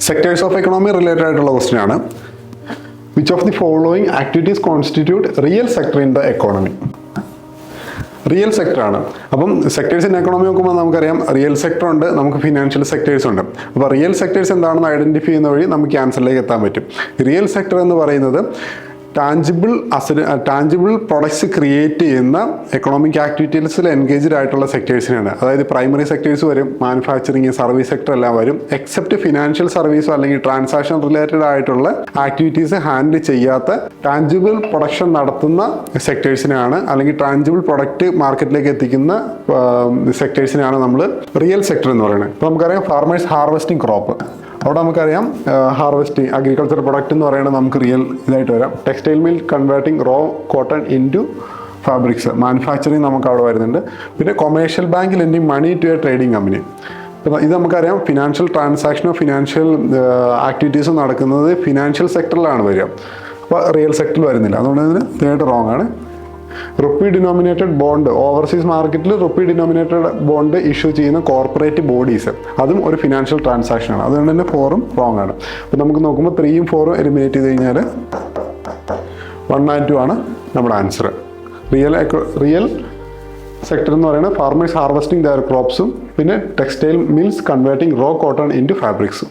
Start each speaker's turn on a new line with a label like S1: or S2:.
S1: Sectors of economy related ആയിട്ടുള്ള question ആണ്. Which of the following activities constitute real sector in the economy? Real sector ആണ്. അപ്പം sectors in economy നോക്കുമ്പോൾ നമുക്കറിയാം real sector ഉണ്ട്, നമുക്ക് ഫിനാൻഷ്യൽ സെക്ടേഴ്സ് ഉണ്ട്. അപ്പോൾ റിയൽ സെക്ടേഴ്സ് എന്താണെന്ന് ഐഡന്റിഫൈ ചെയ്യുന്ന വഴി നമുക്ക് ആൻസറിലേക്ക് എത്താൻ പറ്റും. റിയൽ സെക്ടർ എന്ന് പറയുന്നത് ടാഞ്ചിബിൾ പ്രൊഡക്ട്സ് ക്രിയേറ്റ് ചെയ്യുന്ന എക്കണോമിക് ആക്ടിവിറ്റീസിൽ എൻഗേജ്ഡ് ആയിട്ടുള്ള സെക്ടേഴ്സിനാണ്. അതായത് പ്രൈമറി സെക്ടേഴ്സ് വരും, മാനുഫാക്ചറിങ്, സർവീസ് സെക്ടർ എല്ലാം വരും. എക്സെപ്റ്റ് ഫിനാൻഷ്യൽ സർവീസോ അല്ലെങ്കിൽ ട്രാൻസാക്ഷൻ റിലേറ്റഡ് ആയിട്ടുള്ള ആക്ടിവിറ്റീസ് ഹാൻഡിൽ ചെയ്യാത്ത ടാഞ്ചിബിൾ പ്രൊഡക്ഷൻ നടത്തുന്ന സെക്ടേഴ്സിനാണ്, അല്ലെങ്കിൽ ടാഞ്ചിബിൾ പ്രൊഡക്റ്റ് മാർക്കറ്റിലേക്ക് എത്തിക്കുന്ന സെക്ടേഴ്സിനാണ് നമ്മൾ റിയൽ സെക്ടർ എന്ന് പറയുന്നത്. ഇപ്പോൾ നമുക്കറിയാം ഫാർമേഴ്സ് ഹാർവെസ്റ്റിംഗ് ക്രോപ്പ്, അവിടെ നമുക്കറിയാം ഹാർവെസ്റ്റിംഗ് അഗ്രികൾച്ചർ പ്രൊഡക്റ്റ് എന്ന് പറയുന്നത് നമുക്ക് റിയൽ ഇതായിട്ട് വരാം. Textile mill converting raw cotton into fabrics, manufacturing നമുക്ക് അവിടെ വരുന്നുണ്ട്. പിന്നെ commercial bank lending money to a trading company. അപ്പോൾ ഇത് നമുക്കറിയാം ഫിനാൻഷ്യൽ ട്രാൻസാക്ഷനോ ഫിനാൻഷ്യൽ ആക്ടിവിറ്റീസോ നടക്കുന്നത് ഫിനാൻഷ്യൽ സെക്ടറിലാണ് വരിക. അപ്പോൾ റിയൽ സെക്ടറിൽ വരുന്നില്ല, അതുകൊണ്ട് ഇതിന് തേർഡ് റോങ് ആണ്. റുപ്പി ഡിനോമിനേറ്റഡ് ബോണ്ട്, ഓവർസീസ് മാർക്കറ്റിൽ റുപ്പി ഡിനോമിനേറ്റഡ് ബോണ്ട് ഇഷ്യൂ ചെയ്യുന്ന കോർപ്പറേറ്റ് ബോഡീസ്, അതും ഒരു ഫിനാൻഷ്യൽ ട്രാൻസാക്ഷൻ ആണ്. അതുകൊണ്ട് തന്നെ 4ഉം റോങ് ആണ്. അപ്പോൾ നമുക്ക് നോക്കുമ്പോൾ 3ഉം 4ഉം എലിമിനേറ്റ് ചെയ്ത് കഴിഞ്ഞാൽ 1 and 2 ആണ് നമ്മുടെ ആൻസർ. റിയൽ സെക്ടർ എന്ന് പറയുന്നത് ഫാർമേഴ്സ് ഹാർവെസ്റ്റിംഗ് ദയർ ക്രോപ്സും പിന്നെ textile mills converting raw cotton into ഫാബ്രിക്സും.